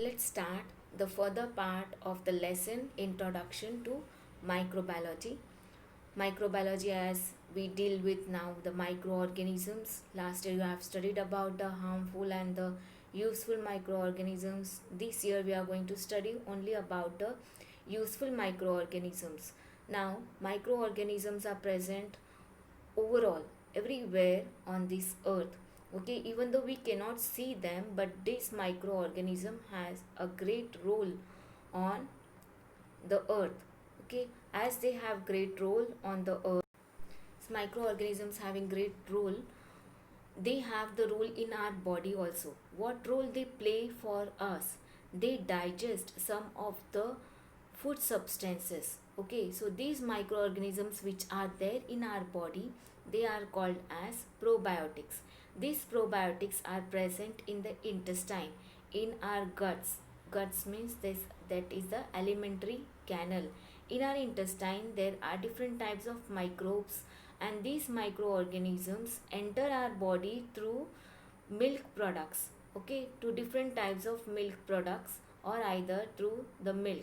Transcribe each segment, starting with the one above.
Let's start the further part of the lesson Introduction to Microbiology. Microbiology, as we deal with now the microorganisms. Last year you have studied about the harmful and the useful microorganisms. This year we are going to study only about the useful microorganisms. Now, microorganisms are present overall everywhere on this earth. Okay, even though we cannot see them, but this microorganism has a great role on the earth. Okay, as they have great role on the earth, microorganisms having great role, they have the role in our body also. What role they play for us? They digest some of the food substances. Okay, so these microorganisms which are there in our body, they are called as probiotics. These probiotics are present in the intestine, in our guts means this, that is the alimentary canal. In our intestine there are different types of microbes, and these microorganisms enter our body through milk products. Okay, to different types of milk products, or either through the milk.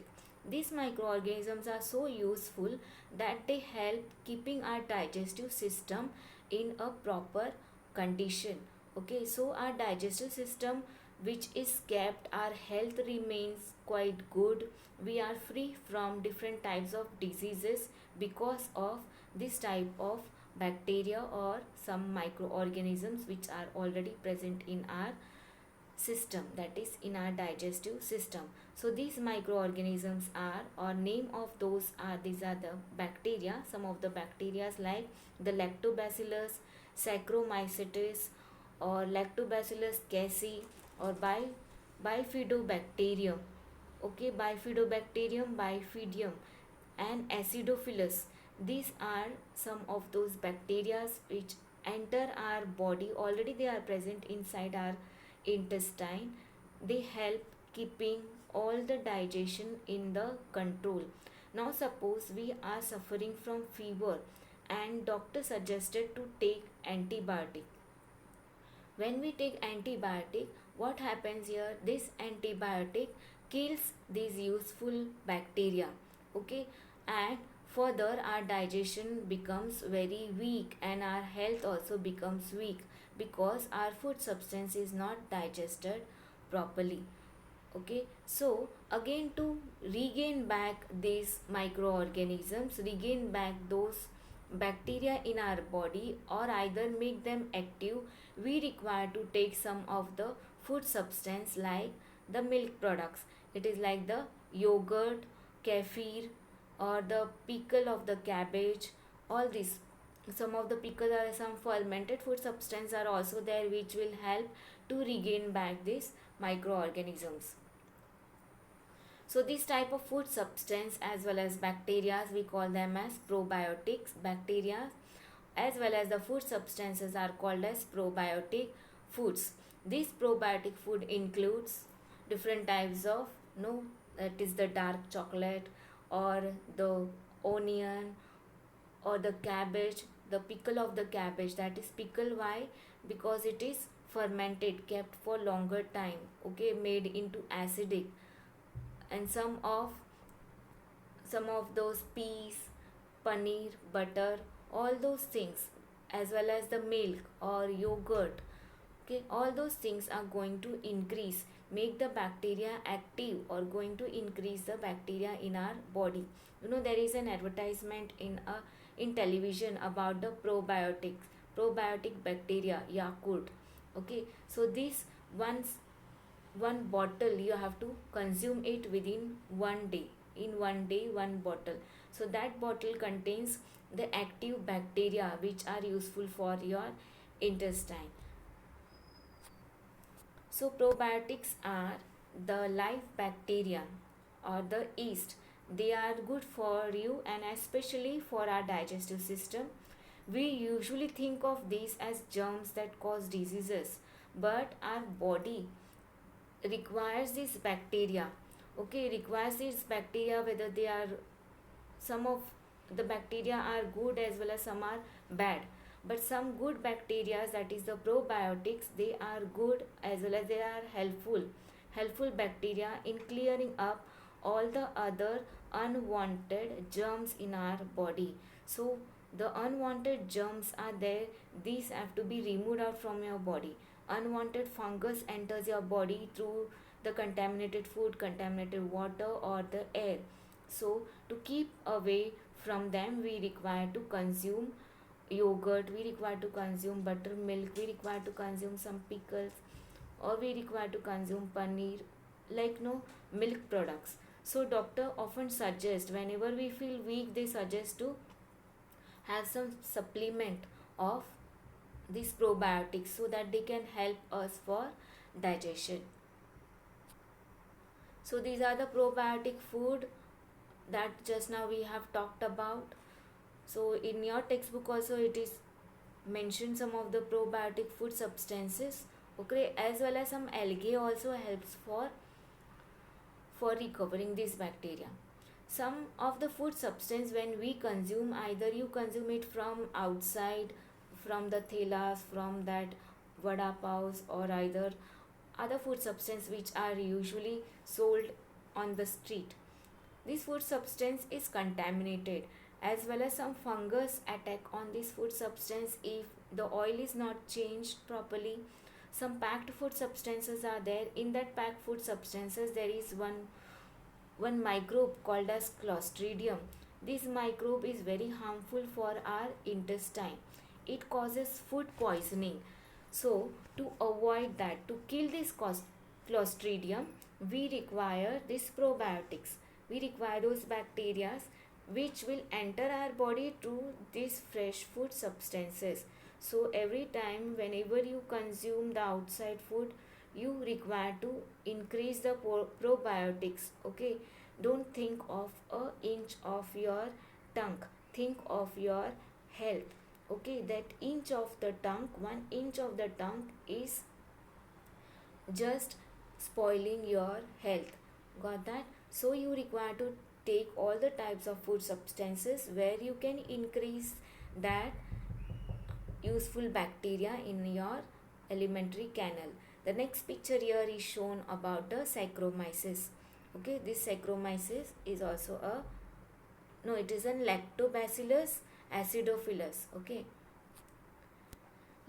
These microorganisms are so useful that they help keeping our digestive system in a proper condition. Okay, so our digestive system which is kept, our health remains quite good. We are free from different types of diseases because of this type of bacteria or some microorganisms which are already present in our system, that is in our digestive system. So these microorganisms are, or name of those are, these are the bacteria. Some of the bacteria like the lactobacillus, saccharomycetes, or lactobacillus casei, or bifidobacterium. Okay, bifidobacterium, and acidophilus. These are some of those bacteria which enter our body. Already they are present inside our intestine. They help keeping all the digestion in the control. Now suppose we are suffering from fever and doctor suggested to take antibiotic. When we take antibiotic, what happens here? This antibiotic kills these useful bacteria. Okay, and further our digestion becomes very weak, and our health also becomes weak because our food substance is not digested properly. Okay, so again, to regain back these microorganisms, regain back those bacteria in our body, or either make them active, we require to take some of the food substance like the milk products. It is like the yogurt, kefir, or the pickle of the cabbage. All this, some of the pickle are some fermented food substance are also there which will help to regain back these microorganisms. So this type of food substance as well as bacteria, we call them as probiotics. Bacteria as well as the food substances are called as probiotic foods. This probiotic food includes different types of, no, that is the dark chocolate, or the onion, or the cabbage, the pickle of the cabbage. That is pickle, why? Because it is fermented, kept for longer time. Okay, made into acidic. And some of those peas, paneer, butter, all those things, as well as the milk or yogurt. Okay, all those things are going to increase, make the bacteria active, or going to increase the bacteria in our body. You know, there is an advertisement in television about the probiotic bacteria, Yakult. Okay, so this one bottle you have to consume it within one day. In one day, one bottle. So that bottle contains the active bacteria which are useful for your intestine. So probiotics are the live bacteria or the yeast. They are good for you and especially for our digestive system. We usually think of these as germs that cause diseases, but our body requires this bacteria. Okay, requires this bacteria, whether they are, some of the bacteria are good as well as some are bad, but some good bacteria, that is the probiotics, they are good as well as they are helpful bacteria in clearing up all the other unwanted germs in our body. So the unwanted germs are there, these have to be removed out from your body. Unwanted fungus enters your body through the contaminated food, contaminated water, or the air. So to keep away from them, we require to consume yogurt, we require to consume buttermilk, we require to consume some pickles, or we require to consume paneer, like no milk products. So doctor often suggest, whenever we feel weak, they suggest to have some supplement of these probiotics so that they can help us for digestion. So these are the probiotic food that just now we have talked about. So in your textbook also it is mentioned some of the probiotic food substances, okay, as well as some algae also helps for recovering this bacteria. Some of the food substance, when we consume, either you consume it from outside, from the thelas, from that vada paos, or either other food substance which are usually sold on the street. This food substance is contaminated, as well as some fungus attack on this food substance if the oil is not changed properly. Some packed food substances are there. In that packed food substances there is one microbe called as clostridium. This microbe is very harmful for our intestine. It causes food poisoning. So to avoid that, to kill this clostridium, we require these probiotics. We require those bacteria which will enter our body through these fresh food substances. So every time whenever you consume the outside food, you require to increase the probiotics, okay. Don't think of an inch of your tongue, think of your health, okay. That inch of the tongue, 1 inch of the tongue is just spoiling your health, got that? So you require to take all the types of food substances where you can increase that useful bacteria in your alimentary canal. The next picture here is shown about the Saccharomyces, okay. This Saccharomyces is also a, no, it is a Lactobacillus acidophilus, okay.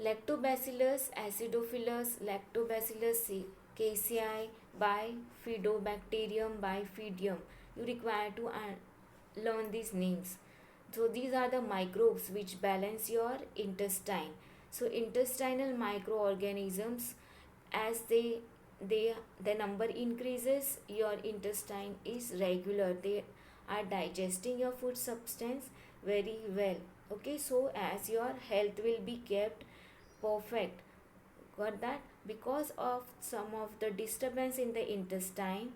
Lactobacillus acidophilus, Lactobacillus casei, Bifidobacterium, Bifidium. You require to learn these names. So these are the microbes which balance your intestine. So intestinal microorganisms, as the number increases, your intestine is regular. They are digesting your food substance very well. Okay, so as your health will be kept perfect, got that? Because of some of the disturbance in the intestine,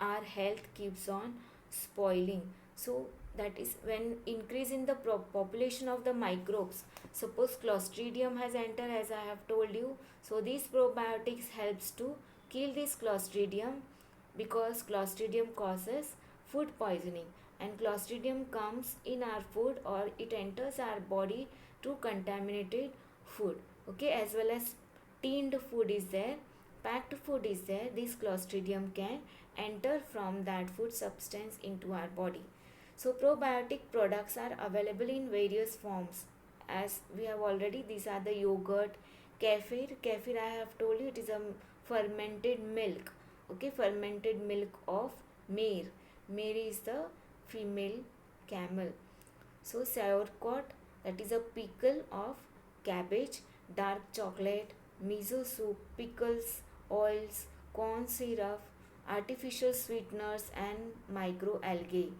our health keeps on spoiling. So that is when increase in the population of the microbes. Suppose clostridium has entered, as I have told you. So these probiotics helps to kill this clostridium, because clostridium causes food poisoning, and clostridium comes in our food, or it enters our body through contaminated food, okay. As well as tinned food is there, packed food is there, this clostridium can enter from that food substance into our body. So probiotic products are available in various forms. As we have already, these are the yogurt, kefir. Kefir, I have told you, it is a fermented milk, okay, fermented milk of mare. Mare is the female camel. So sauerkraut, that is a pickle of cabbage, dark chocolate, miso soup, pickles, oils, corn syrup, artificial sweeteners, and microalgae.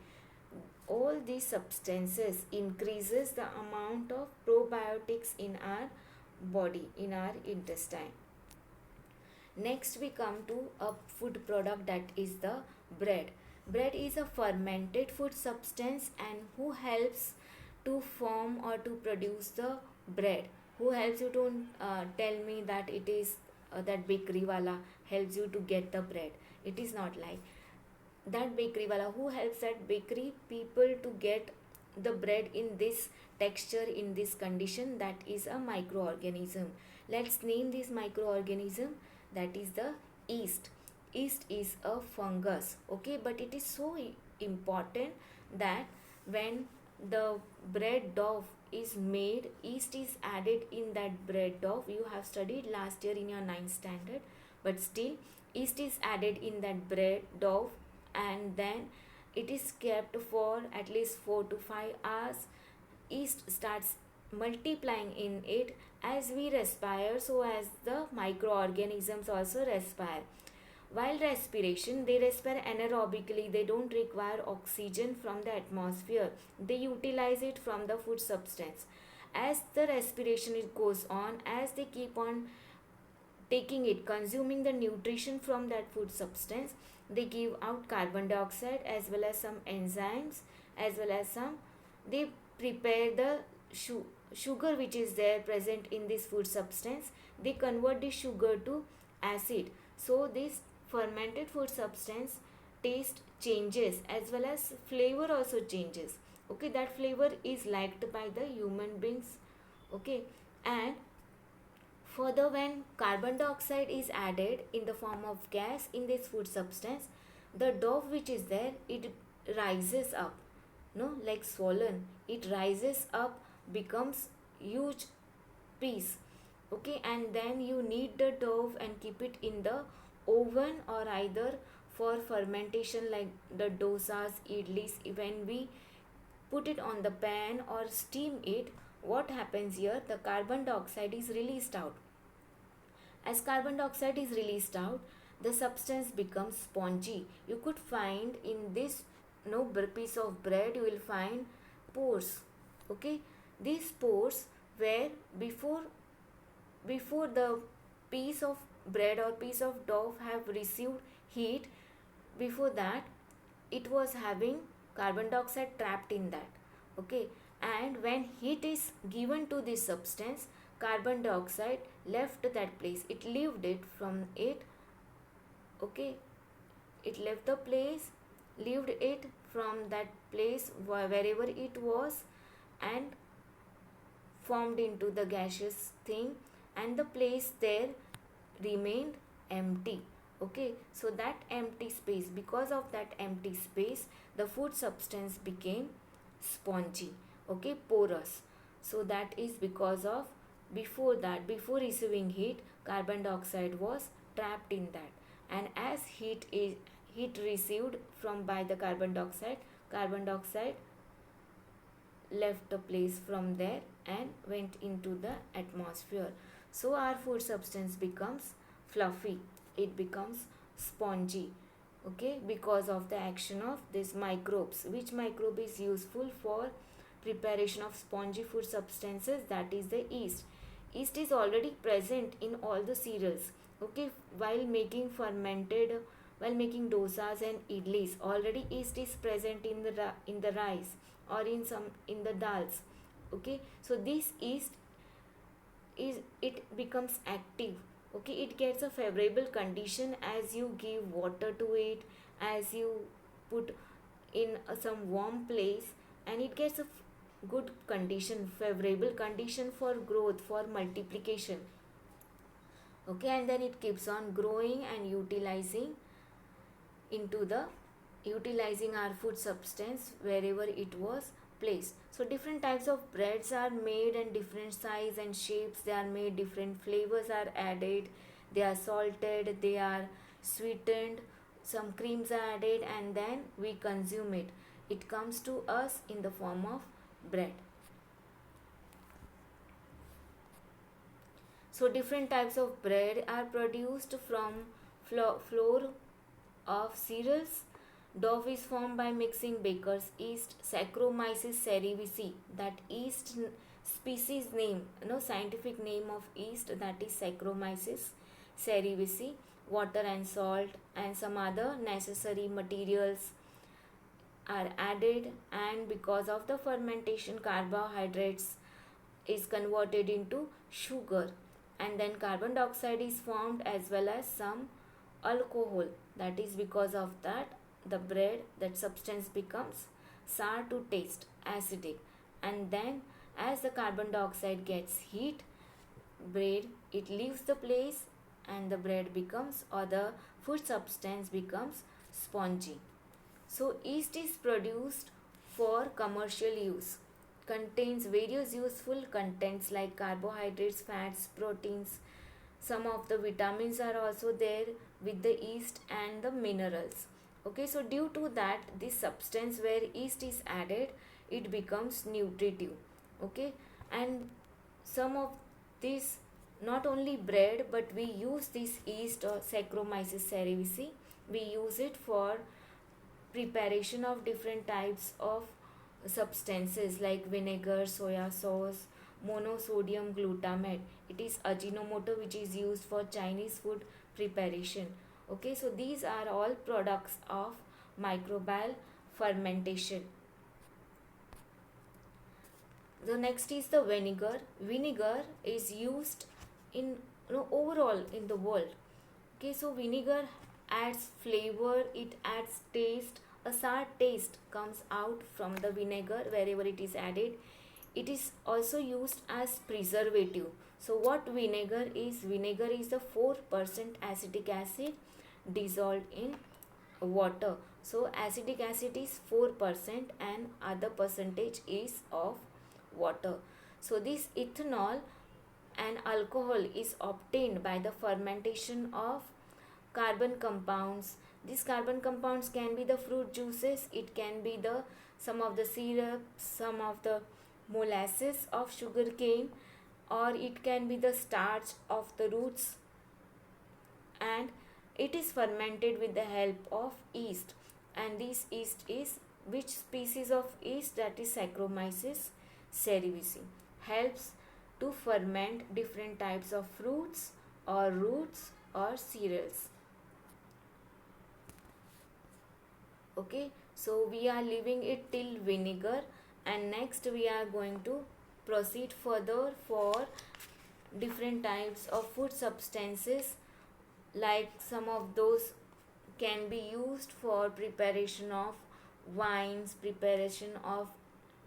All these substances increases the amount of probiotics in our body, in our intestine. Next we come to a food product, that is the bread. Bread is a fermented food substance, and who helps to form or to produce the bread? Who helps you to tell me that it is that bakery wala helps you to get the bread? It is not like that. Bakery wala, who helps that bakery people to get the bread in this texture, in this condition? That is a microorganism. Let's name this microorganism, that is the yeast. yeast is a fungus. Okay, but it is so important that when the bread dough is made, yeast is added in that bread dough. You have studied last year in your ninth standard, but still yeast is added in that bread dough, and then it is kept for at least 4 to 5 hours. Yeast starts multiplying in it. As we respire, so as the microorganisms also respire. While respiration, they respire anaerobically. They don't require oxygen from the atmosphere. They utilize it from the food substance. As the respiration goes on, as they keep on taking it, consuming the nutrition from that food substance, they give out carbon dioxide as well as some enzymes, as well as some, they prepare the sugar which is there present in this food substance. They convert the sugar to acid. So this fermented food substance taste changes as well as flavor also changes. Okay, that flavor is liked by the human beings. Okay, and further, when carbon dioxide is added in the form of gas in this food substance, the dough which is there, it rises up, no, like swollen. It rises up, becomes huge piece. Okay, and then you knead the dough and keep it in the oven, or either for fermentation like the dosas, idlis. When we put it on the pan or steam it, what happens here? The carbon dioxide is released out. As carbon dioxide is released out, the substance becomes spongy. You could find in this piece of bread, you will find pores. Okay, these pores were before the piece of bread or piece of dough have received heat. Before that, it was having carbon dioxide trapped in that. Okay, and when heat is given to this substance, carbon dioxide left that place. It lived it from it. Okay, it left the place, lived it from that place wherever it was, and formed into the gaseous thing, and the place there remained empty. Okay, so that empty space, because of that empty space, the food substance became spongy. Okay, porous. So that is because of, before that, before receiving heat, carbon dioxide was trapped in that, and as heat received from by the carbon dioxide left the place from there and went into the atmosphere. So our food substance becomes fluffy, it becomes spongy. Okay, because of the action of these microbes. Which microbe is useful for preparation of spongy food substances? That is the yeast. Yeast is already present in all the cereals. Okay, while making dosas and idlis, already yeast is present in the rice, or in the dals. Okay, so this yeast is, it becomes active. Okay, it gets a favorable condition as you give water to it, as you put in some warm place, and it gets a good condition, favorable condition for growth, for multiplication. Okay, and then it keeps on growing and utilizing our food substance wherever it was placed. So different types of breads are made, and different size and shapes they are made, different flavors are added, they are salted, they are sweetened, some creams are added, and then we consume it. It comes to us in the form of bread. So different types of bread are produced from flour of cereals. Dough is formed by mixing baker's yeast, Saccharomyces cerevisiae, that yeast species name, scientific name of yeast, that is Saccharomyces cerevisiae, water and salt and some other necessary materials are added, and because of the fermentation, carbohydrates is converted into sugar, and then carbon dioxide is formed as well as some alcohol. That is because of that the bread, that substance becomes sour to taste, acidic, and then as the carbon dioxide gets heat, bread, it leaves the place, and the bread becomes, or the food substance becomes spongy. So yeast is produced for commercial use, contains various useful contents like carbohydrates, fats, proteins. Some of the vitamins are also there with the yeast and the minerals. Okay, so due to that, this substance where yeast is added, it becomes nutritive. Okay, and some of this, not only bread, but we use this yeast or Saccharomyces cerevisiae, we use it for preparation of different types of substances like vinegar, soya sauce, monosodium glutamate. It is Ajinomoto, which is used for Chinese food preparation. Okay, so these are all products of microbial fermentation. The next is the vinegar. Vinegar is used in, overall in the world. Okay, so vinegar adds flavor, it adds taste. A sour taste comes out from the vinegar wherever it is added. It is also used as preservative. So what vinegar is? Vinegar is the 4% acetic acid dissolved in water. So acetic acid is 4% and other percentage is of water. So this ethanol and alcohol is obtained by the fermentation of carbon compounds. These carbon compounds can be the fruit juices, it can be the some of the syrup, some of the molasses of sugarcane, or it can be the starch of the roots, and it is fermented with the help of yeast. And this yeast is which species of yeast? That is Saccharomyces cerevisiae. Helps to ferment different types of fruits or roots or cereals. Okay, so we are leaving it till vinegar, and next we are going to proceed further for different types of food substances, like some of those can be used for preparation of wines, preparation of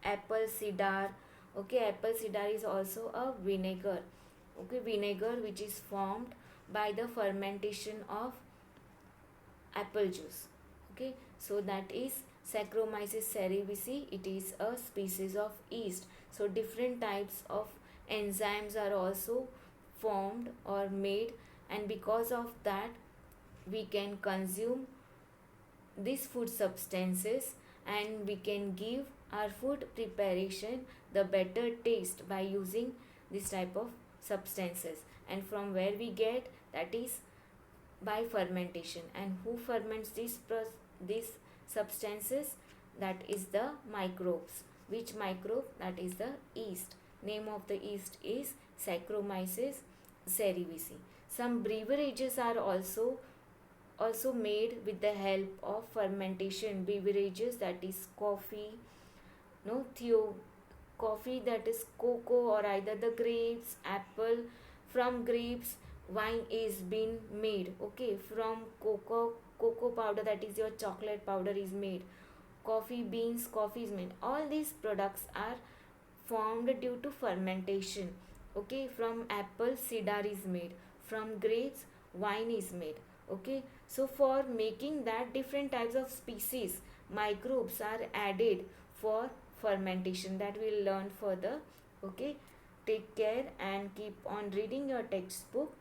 apple cider. Okay, apple cider is also a vinegar. Okay, vinegar which is formed by the fermentation of apple juice. Okay, so that is Saccharomyces cerevisiae. It is a species of yeast. So different types of enzymes are also formed or made, and because of that we can consume these food substances, and we can give our food preparation the better taste by using this type of substances. And from where we get? That is by fermentation. And who ferments these substances? That is the microbes. Which microbe? That is the yeast. Name of the yeast is Saccharomyces cerevisiae. Some beverages are also made with the help of fermentation. Beverages, that is coffee, no theo coffee, that is cocoa or either the grapes, apple. From grapes wine is being made. Okay, from cocoa powder, that is your chocolate powder, is made. Coffee beans, coffee is made. All these products are formed due to fermentation. Okay, from apple cider is made, from grapes wine is made. Okay, so for making that, different types of species microbes are added for fermentation. That we'll learn further. Okay, take care and keep on reading your textbook.